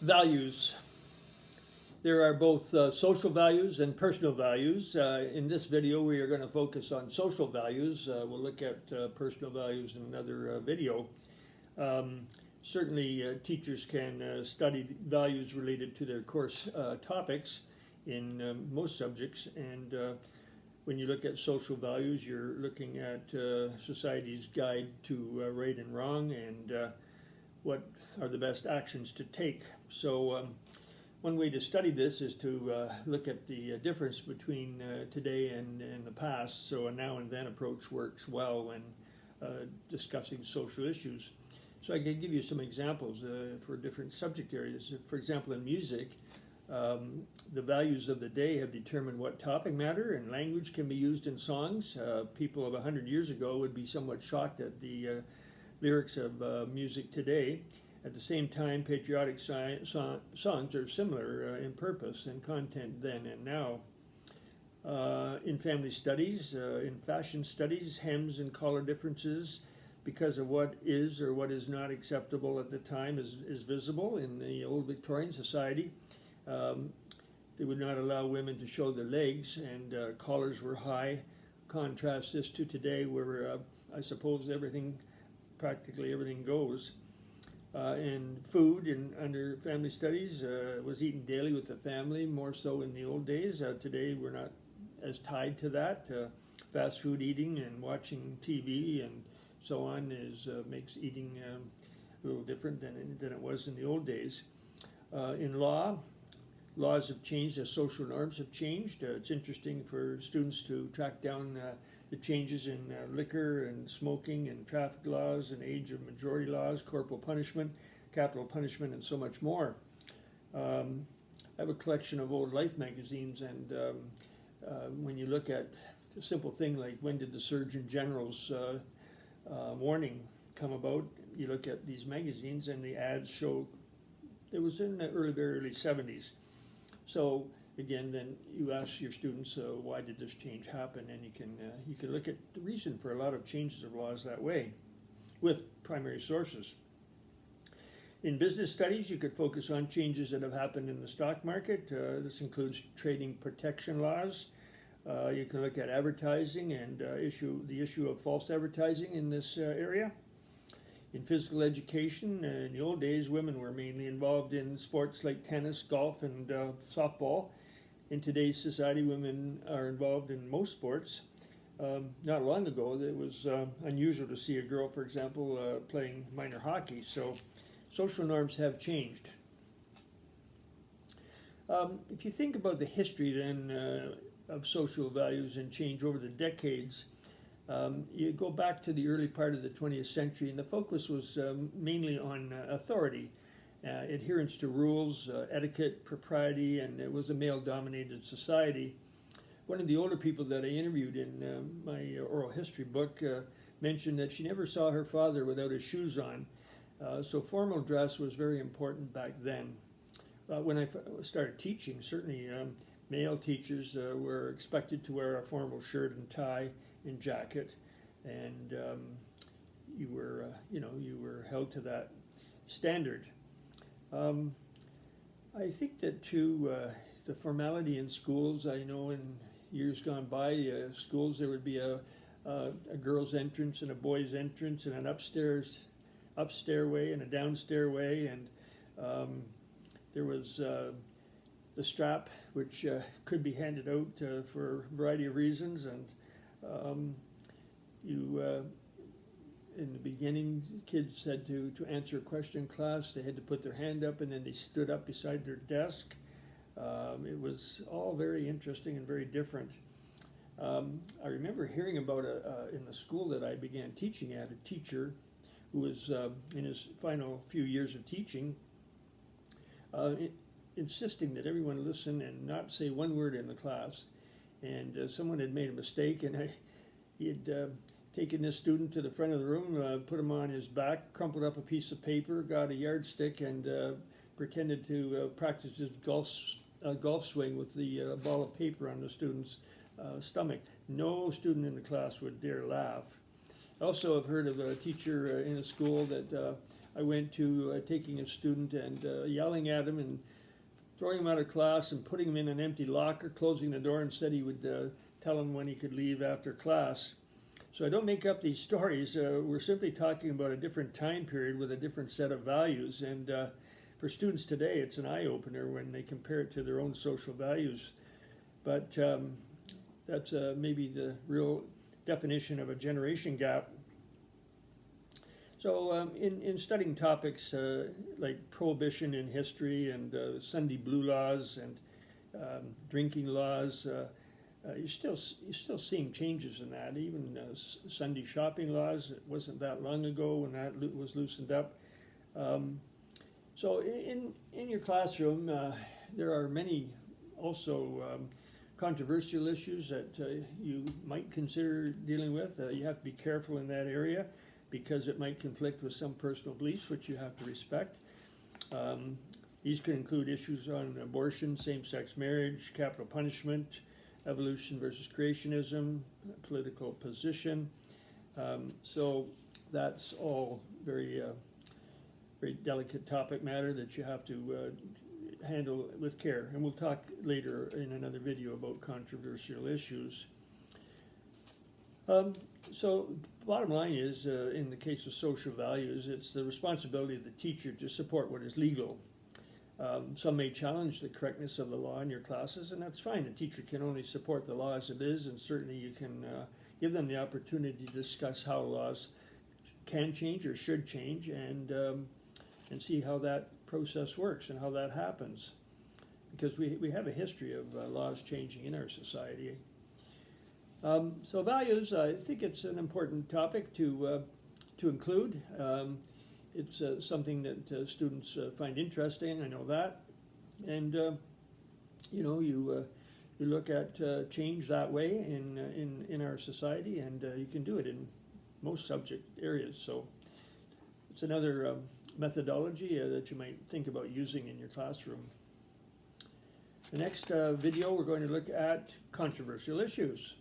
Values. There are both social values and personal values. In this video, we are going to focus on social values. We'll look at personal values in another video. Um, Certainly, teachers can study values related to their course topics in most subjects. And when you look at social values, you're looking at society's guide to right and wrong and what are the best actions to take. So one way to study this is to look at the difference between today and the past. So a now and then approach works well when discussing social issues. So I can give you some examples for different subject areas. For example, in music, the values of the day have determined what topic matter and language can be used in songs. People of 100 years ago would be somewhat shocked at the lyrics of music today. At the same time, patriotic songs are similar in purpose and content then and now. In family studies, in fashion studies, hems and collar differences because of what is or what is not acceptable at the time is visible in the old Victorian society. They would not allow women to show their legs, and collars were high. Contrast this to today, where I suppose practically everything goes. And food under family studies was eaten daily with the family, more so in the old days. Today we're not as tied to that. Fast food eating and watching TV and so on makes eating a little different than it was in the old days. In laws have changed as social norms have changed. It's interesting for students to track down the changes in liquor and smoking and traffic laws and age of majority laws, corporal punishment, capital punishment, and so much more. I have a collection of old Life magazines, and when you look at a simple thing like when did the Surgeon General's warning come about, you look at these magazines and the ads show it was in the very early 70s. So again, then you ask your students, why did this change happen? And you can look at the reason for a lot of changes of laws that way with primary sources. In business studies, you could focus on changes that have happened in the stock market. This includes trading protection laws. You can look at advertising and the issue of false advertising in this area. In physical education, in the old days, women were mainly involved in sports like tennis, golf, and softball. In today's society, women are involved in most sports. Not long ago, it was unusual to see a girl, for example, playing minor hockey. So social norms have changed. If you think about the history then of social values and change over the decades, you go back to the early part of the 20th century, and the focus was mainly on authority, adherence to rules, etiquette, propriety, and it was a male-dominated society. One of the older people that I interviewed in my oral history book mentioned that she never saw her father without his shoes on. So formal dress was very important back then. When I started teaching, certainly male teachers were expected to wear a formal shirt and tie and jacket, and you were held to that standard. I think that too, the formality in schools. I know in years gone by, schools there would be a girl's entrance and a boy's entrance, and an upstairway and a downstairway, and there was the strap, which could be handed out for a variety of reasons, and in the beginning, kids had to answer a question in class. They had to put their hand up, and then they stood up beside their desk. It was all very interesting and very different. I remember hearing about in the school that I began teaching at, a teacher who was in his final few years of teaching, insisting that everyone listen and not say one word in the class. And someone had made a mistake, and he had taken this student to the front of the room, put him on his back, crumpled up a piece of paper, got a yardstick, and pretended to practice his golf swing with the ball of paper on the student's stomach. No student in the class would dare laugh. Also, I've heard of a teacher in a school that I went to taking a student and yelling at him and throwing him out of class and putting him in an empty locker, closing the door, and said he would tell him when he could leave after class. So I don't make up these stories. We're simply talking about a different time period with a different set of values. And for students today, it's an eye-opener when they compare it to their own social values. But that's maybe the real definition of a generation gap. So in studying topics like prohibition in history and Sunday blue laws and drinking laws, you're still seeing changes in that. Even Sunday shopping laws, it wasn't that long ago when that was loosened up. So in your classroom, there are many also controversial issues that you might consider dealing with. You have to be careful in that area because it might conflict with some personal beliefs, which you have to respect. These could include issues on abortion, same-sex marriage, capital punishment, evolution versus creationism, political position. So that's all very delicate topic matter that you have to handle with care. And we'll talk later in another video about controversial issues. So bottom line is, in the case of social values, it's the responsibility of the teacher to support what is legal. Some may challenge the correctness of the law in your classes, and that's fine. The teacher can only support the law as it is, and certainly you can give them the opportunity to discuss how laws can change or should change, and see how that process works and how that happens. Because we have a history of laws changing in our society. So values, I think it's an important topic to include. It's something that students find interesting. I know that, and you look at change that way in our society, and you can do it in most subject areas. So it's another methodology that you might think about using in your classroom. The next video, we're going to look at controversial issues.